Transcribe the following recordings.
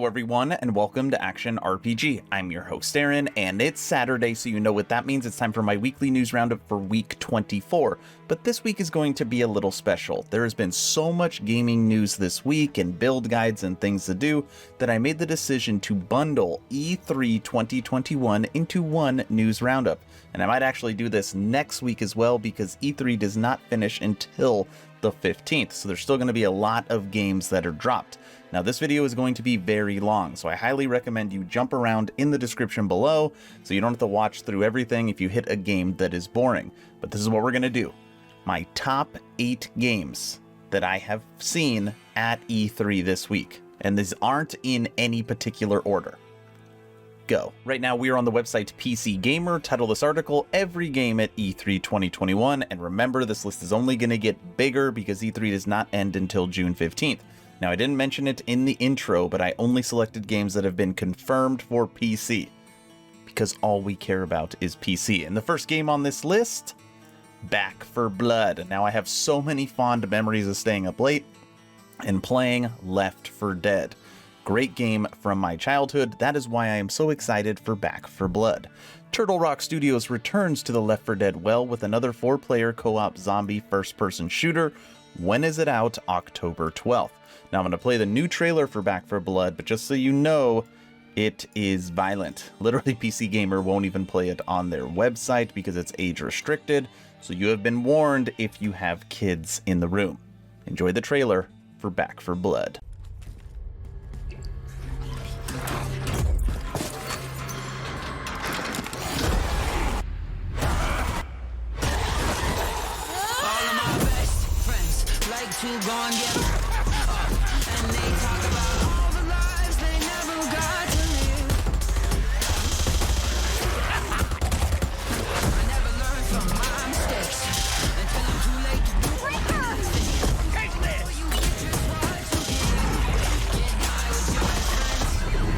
everyone, and welcome to Action RPG. I'm your host Aaron, and it's Saturday, so you know what that means. It's time for my weekly news roundup for week 24. But this week is going to be a little special. There has been so much gaming news this week and build guides and things to do that I made the decision to bundle E3 2021 into one news roundup. And I might actually do this next week as well because E3 does not finish until the 15th, so there's still going to be a lot of games that are dropped. Now this video is going to be very long, so I highly recommend you jump around in the description below so you don't have to watch through everything if you hit a game that is boring. But this is what we're going to do. My top 8 games that I have seen at E3 this week. And these aren't in any particular order. Go. Right now we are on the website PC Gamer. Title this article, Every Game at E3 2021. And remember, this list is only going to get bigger because E3 does not end until June 15th. Now, I didn't mention it in the intro, but I only selected games that have been confirmed for PC, because all we care about is PC. And the first game on this list, Back 4 Blood. And now I have so many fond memories of staying up late and playing Left 4 Dead. Great game from my childhood. That is why I am so excited for Back 4 Blood. Turtle Rock Studios returns to the Left 4 Dead well with another 4-player co-op zombie first-person shooter. When is it out? October 12th. Now I'm going to play the new trailer for Back 4 Blood, but just so you know, it is violent. Literally, PC Gamer won't even play it on their website because it's age restricted, so you have been warned if you have kids in the room. Enjoy the trailer for Back 4 Blood. To go and get and they talk about all the lives they never got to live. I never learned from my mistakes until I'm too late to do anything. Catch this! You get just what you get high with your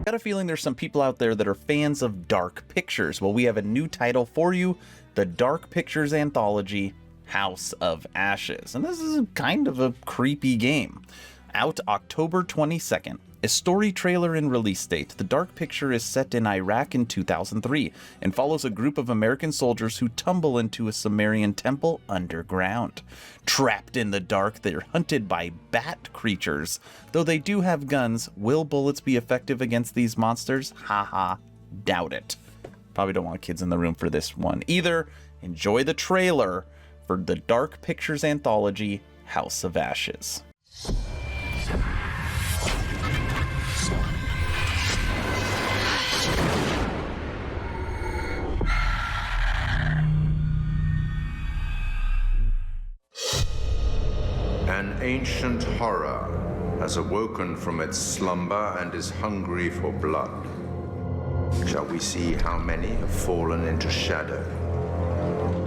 Got a feeling there's some people out there that are fans of Dark Pictures. Well, we have a new title for you, the Dark Pictures Anthology, House of Ashes. And this is kind of a creepy game. Out October 22nd. A story trailer and release date. The Dark Picture is set in Iraq in 2003 and follows a group of American soldiers who tumble into a Sumerian temple underground. Trapped in the dark, they're hunted by bat creatures. Though they do have guns, will bullets be effective against these monsters? Haha, doubt it. Probably don't want kids in the room for this one either. Enjoy the trailer for the Dark Pictures Anthology, House of Ashes. An ancient horror has awoken from its slumber and is hungry for blood. Shall we see how many have fallen into shadow?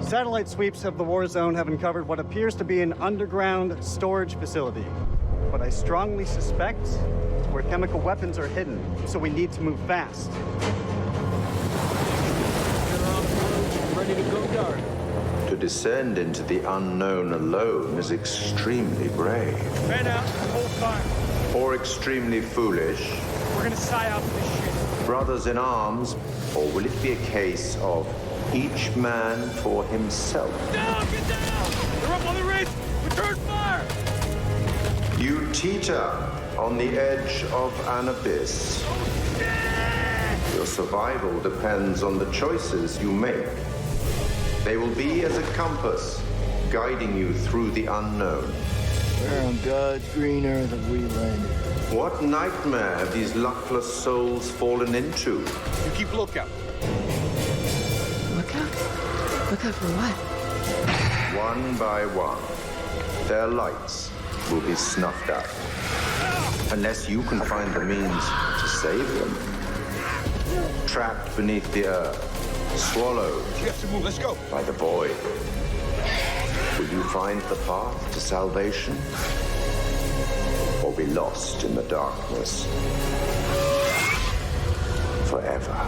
Satellite sweeps of the war zone have uncovered what appears to be an underground storage facility. But I strongly suspect it's where chemical weapons are hidden, so we need to move fast. Ready to go dark. To descend into the unknown alone is extremely brave. Man out, hold fire. Or extremely foolish. We're gonna psyop this shit. Brothers in arms, or will it be a case of each man for himself? Down, get down! They're up on the ridge! Return fire! You teeter on the edge of an abyss. Oh, shit! Your survival depends on the choices you make. They will be as a compass, guiding you through the unknown. Where on God's green earth have we landed? What nightmare have these luckless souls fallen into? You keep lookout. Lookout? Lookout for what? One by one, their lights will be snuffed out. Unless you can find the means to save them. Trapped beneath the earth, swallowed You have to move, let's go. by the void. Will you find the path to salvation? Or be lost in the darkness forever?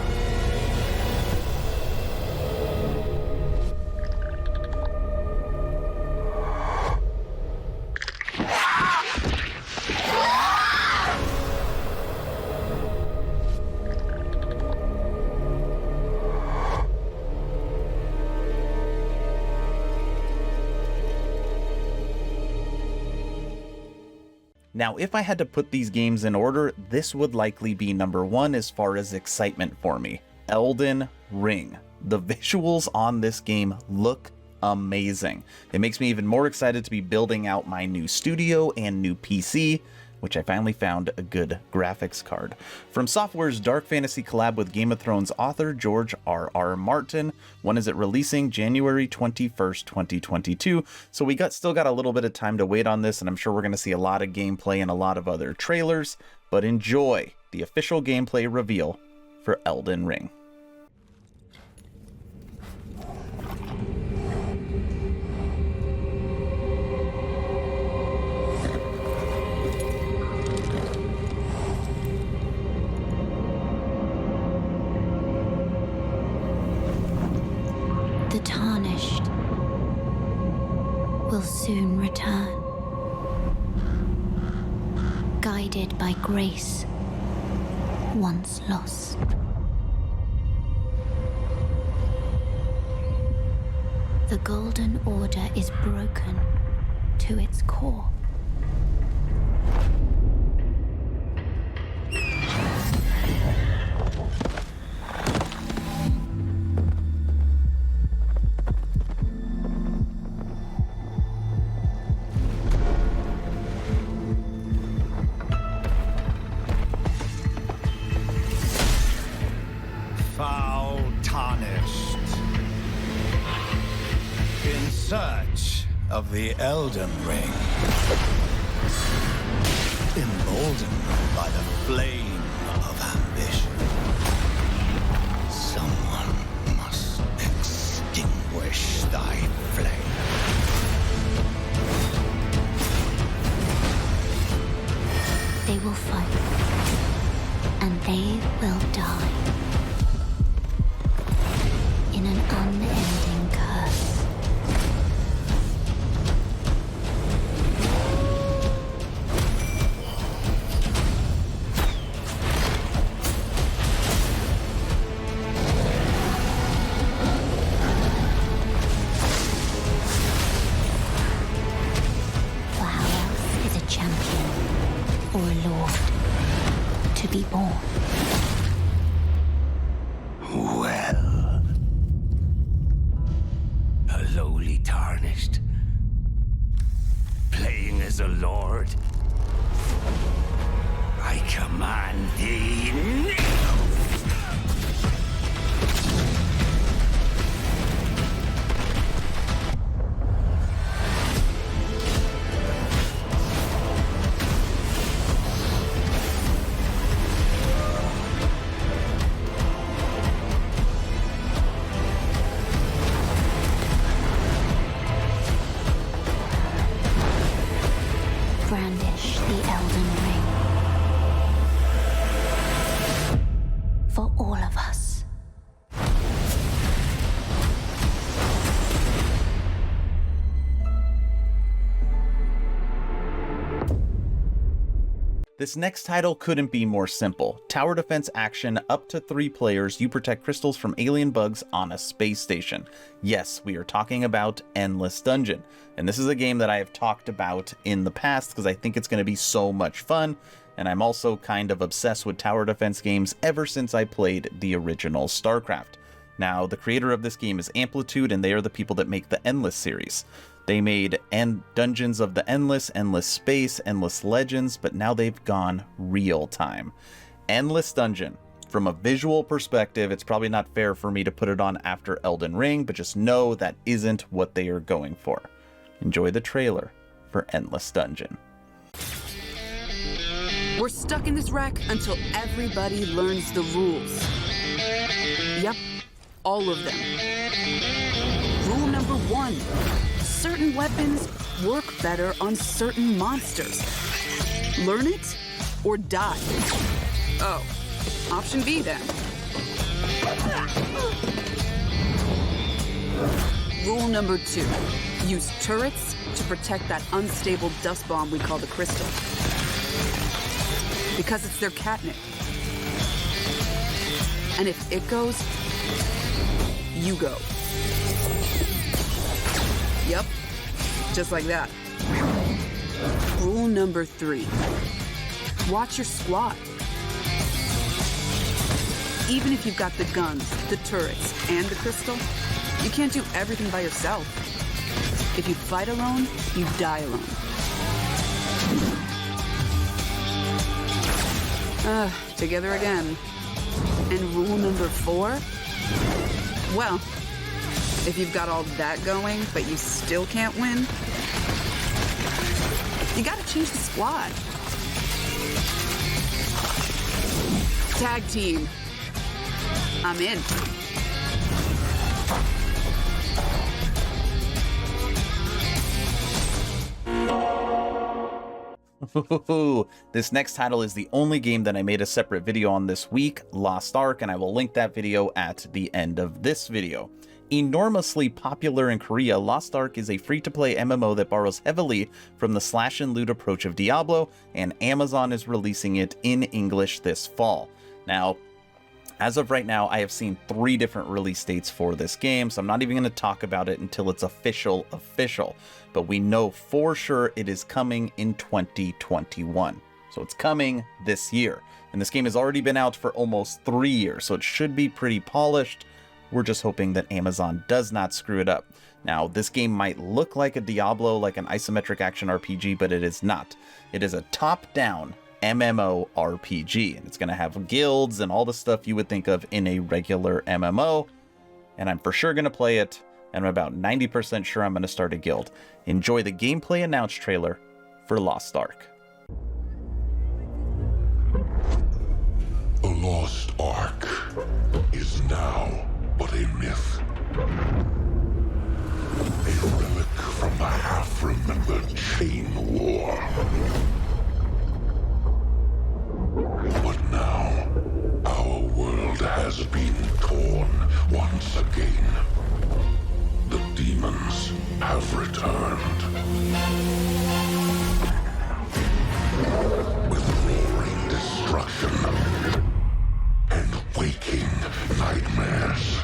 Now, if I had to put these games in order, this would likely be number 1 as far as excitement for me. Elden Ring. The visuals on this game look amazing. It makes me even more excited to be building out my new studio and new PC, which I finally found a good graphics card. From Software's dark fantasy collab with Game of Thrones author George R.R. Martin. When is it releasing? January 21st, 2022. So we still got a little bit of time to wait on this, and I'm sure we're going to see a lot of gameplay and a lot of other trailers, but enjoy the official gameplay reveal for Elden Ring. The tarnished will soon return, guided by grace once lost. The Golden Order is broken to its core. Foul tarnished. In search of the Elden Ring. Emboldened by the flame of ambition. Someone must extinguish thy flame. They will fight, and they will die. In an unending curse. For how else is a champion or a lord to be born? Well, a lowly tarnished, playing as a lord. I command thee now! Brandish the Elden Ring. For all of us. This next title couldn't be more simple. Tower defense action, up to 3 players, you protect crystals from alien bugs on a space station. Yes, we are talking about Endless Dungeon. And this is a game that I have talked about in the past because I think it's going to be so much fun. And I'm also kind of obsessed with tower defense games ever since I played the original StarCraft. Now, the creator of this game is Amplitude, and they are the people that make the Endless series. They made Dungeons of the Endless, Endless Space, Endless Legends, but now they've gone real time. Endless Dungeon. From a visual perspective, it's probably not fair for me to put it on after Elden Ring, but just know that isn't what they are going for. Enjoy the trailer for Endless Dungeon. We're stuck in this wreck until everybody learns the rules. Yep, all of them. Rule number 1. Certain weapons work better on certain monsters. Learn it or die. Oh, option B then. Rule number 2. Use turrets to protect that unstable dust bomb we call the crystal. Because it's their catnip. And if it goes, you go. Yep, just like that. Rule number 3. Watch your squad. Even if you've got the guns, the turrets, and the crystal, you can't do everything by yourself. If you fight alone, you die alone. Together again. And rule number 4? Well, if you've got all that going, but you still can't win, you gotta change the squad. Tag team. I'm in. This next title is the only game that I made a separate video on this week, Lost Ark, and I will link that video at the end of this video. Enormously popular in Korea, Lost Ark is a free-to-play MMO that borrows heavily from the slash and loot approach of Diablo, and Amazon is releasing it in English this fall. Now, as of right now, I have seen 3 different release dates for this game, so I'm not even going to talk about it until it's official. But we know for sure it is coming in 2021. So it's coming this year. And this game has already been out for almost 3 years, so it should be pretty polished. We're just hoping that Amazon does not screw it up. Now, this game might look like a Diablo, like an isometric action RPG, but it is not. It is a top-down MMORPG, and it's going to have guilds and all the stuff you would think of in a regular MMO, and I'm for sure going to play it, and I'm about 90% sure I'm going to start a guild. Enjoy the gameplay announced trailer for Lost Ark. The Lost Ark is now but a myth. A relic from the half-remembered Chain War. But now, our world has been torn once again. The demons have returned. With roaring destruction and waking nightmares.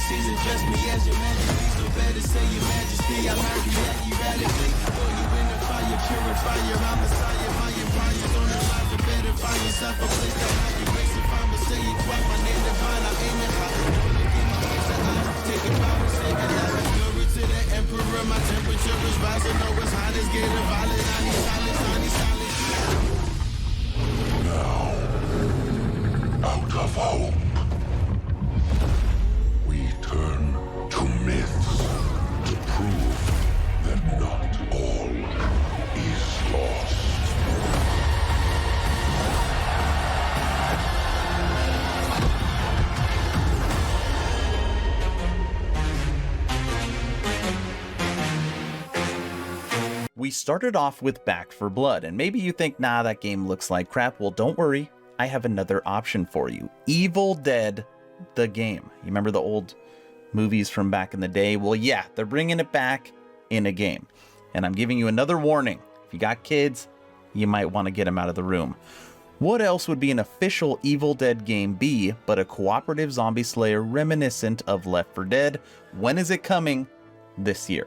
Address me as your majesty, so better say your majesty. I might react erratically. Throw you in the fire, purifier. I'm Messiah, my empire's on the line. You better find yourself a place that I can race. If I'm a say it quite, my name divine, I'm aiming high. Don't look in my face, I'm taking power, saving lives. Glory to the emperor, my temperature is rising. No, it's hot, it's getting violent. I need silence, I need silence. Now, out of hope, turn to myths to prove that not all is lost. We started off with Back 4 Blood, and maybe you think, nah, that game looks like crap. Well, don't worry. I have another option for you. Evil Dead, the game. You remember the old movies from back in the day? Well, yeah, they're bringing it back in a game. And I'm giving you another warning. If you got kids, you might want to get them out of the room. What else would be an official Evil Dead game be but a cooperative zombie slayer reminiscent of Left 4 Dead? When is it coming? This year.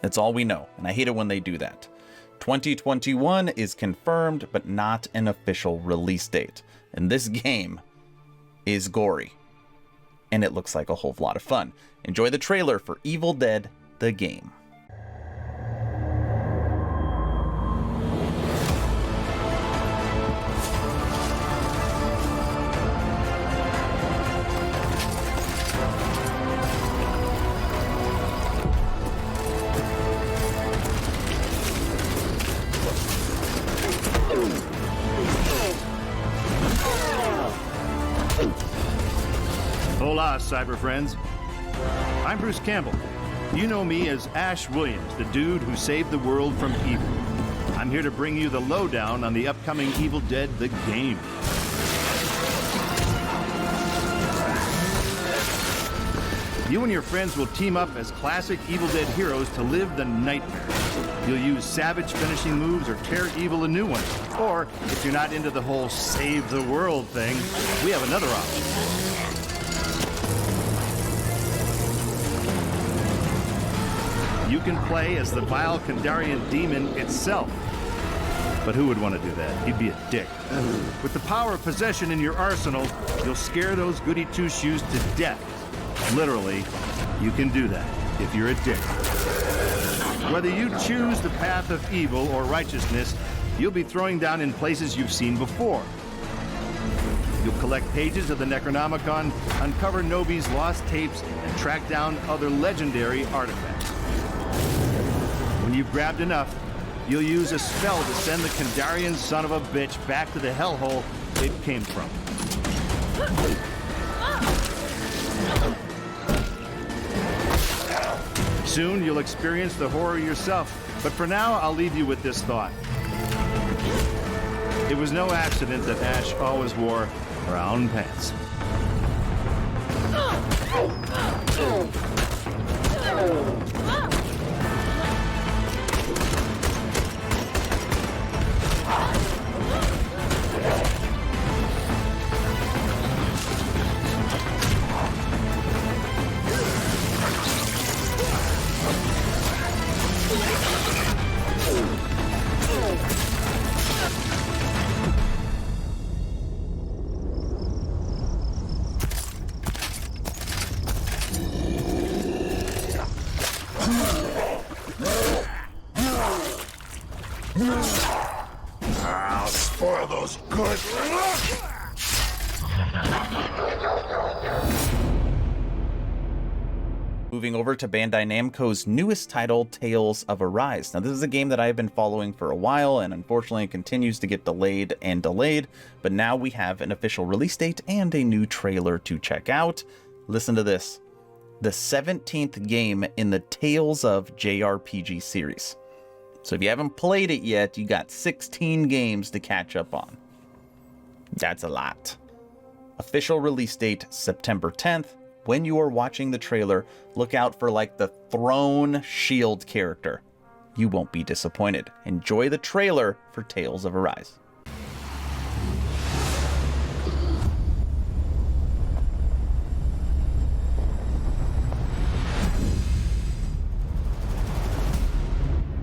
That's all we know, and I hate it when they do that. 2021 is confirmed, but not an official release date. And this game is gory. And it looks like a whole lot of fun. Enjoy the trailer for Evil Dead, the game. Hola, cyber friends. I'm Bruce Campbell. You know me as Ash Williams, the dude who saved the world from evil. I'm here to bring you the lowdown on the upcoming Evil Dead, the game. You and your friends will team up as classic Evil Dead heroes to live the nightmare. You'll use savage finishing moves or tear evil a new one. Or, if you're not into the whole save the world thing, we have another option. You can play as the vile Kandarian demon itself. But who would want to do that? He'd be a dick. With the power of possession in your arsenal, you'll scare those goody two-shoes to death. Literally, you can do that if you're a dick. Whether you choose the path of evil or righteousness, you'll be throwing down in places you've seen before. You'll collect pages of the Necronomicon, uncover Nobi's lost tapes, and track down other legendary artifacts. When you've grabbed enough, you'll use a spell to send the Kandarian son of a bitch back to the hellhole it came from. Soon you'll experience the horror yourself, but for now I'll leave you with this thought. It was no accident that Ash always wore brown pants. I'll spoil those good. Moving over to Bandai Namco's newest title, Tales of Arise. Now, this is a game that I have been following for a while, and unfortunately it continues to get delayed and delayed, but now we have an official release date and a new trailer to check out. Listen to this. The 17th game in the Tales of JRPG series. So if you haven't played it yet, you got 16 games to catch up on. That's a lot. Official release date, September 10th. When you are watching the trailer, look out for like the thrown shield character. You won't be disappointed. Enjoy the trailer for Tales of Arise.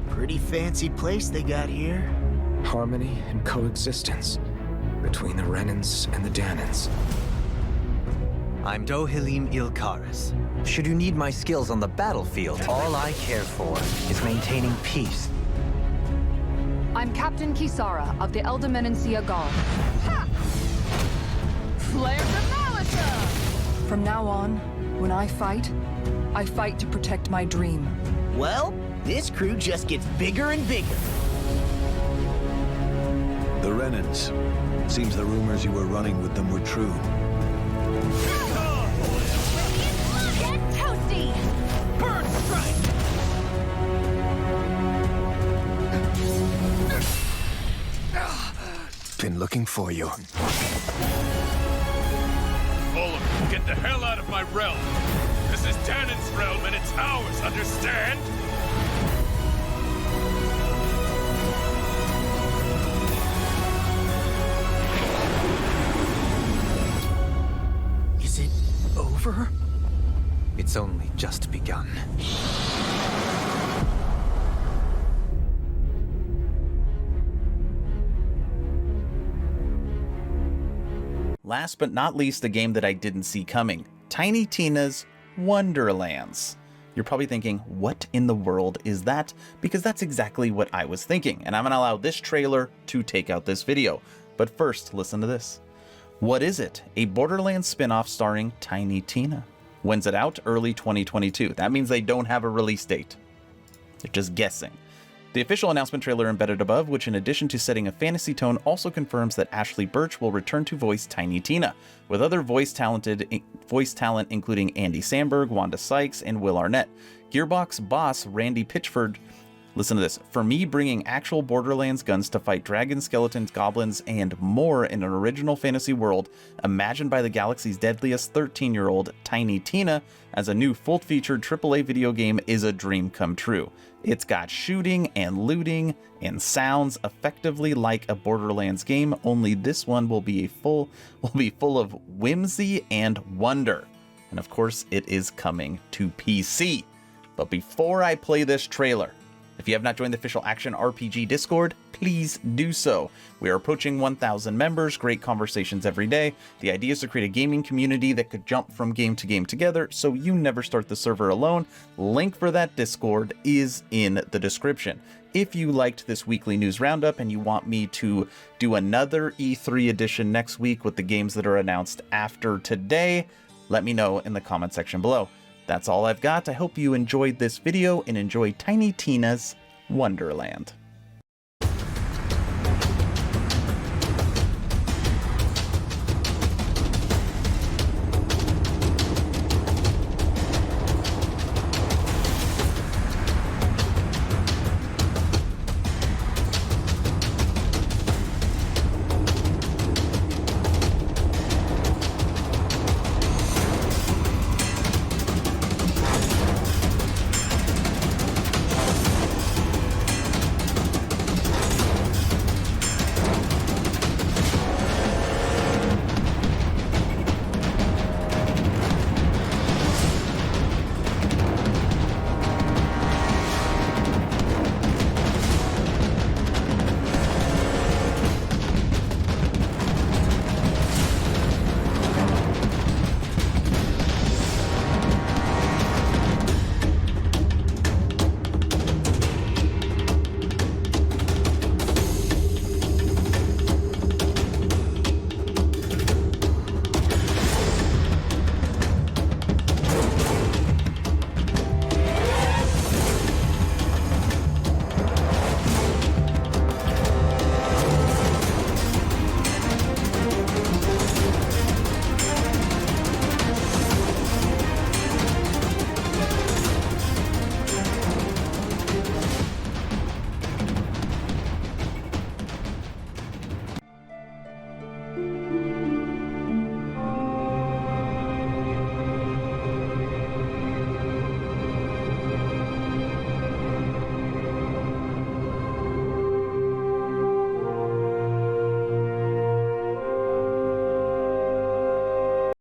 Pretty fancy place they got here. Harmony and coexistence between the Renans and the Danans. I'm Dohilim Ilkaris. Should you need my skills on the battlefield, all I care for is maintaining peace. I'm Captain Kisara of the Eldemenencia Guard. Ha! Flares of Malika! From now on, when I fight to protect my dream. Well, this crew just gets bigger and bigger. The Renans. Seems the rumors you were running with them were true. Get toasty! Bird strike! Been looking for you. All of you, get the hell out of my realm! This is Danon's realm and it's ours, understand? Is it over? It's only just begun. Last but not least, the game that I didn't see coming. Tiny Tina's Wonderlands. You're probably thinking, what in the world is that? Because that's exactly what I was thinking, and I'm gonna allow this trailer to take out this video. But first, listen to this. What is it? A Borderlands spin-off starring Tiny Tina. When's it out? Early 2022. That means they don't have a release date. They're just guessing. The official announcement trailer embedded above, which in addition to setting a fantasy tone, also confirms that Ashley Birch will return to voice Tiny Tina, with other voice talent including Andy Samberg, Wanda Sykes, and Will Arnett. Gearbox boss Randy Pitchford Listen to this. For me, bringing actual Borderlands guns to fight dragons, skeletons, goblins, and more in an original fantasy world imagined by the galaxy's deadliest 13-year-old, Tiny Tina, as a new full-featured AAA video game is a dream come true. It's got shooting and looting and sounds effectively like a Borderlands game, only this one will be full of whimsy and wonder. And of course, it is coming to PC. But before I play this trailer, if you have not joined the official Action RPG Discord, please do so. We are approaching 1,000 members, great conversations every day. The idea is to create a gaming community that could jump from game to game together, so you never start the server alone. Link for that Discord is in the description. If you liked this weekly news roundup and you want me to do another E3 edition next week with the games that are announced after today, let me know in the comment section below. That's all I've got. I hope you enjoyed this video and enjoy Tiny Tina's Wonderland.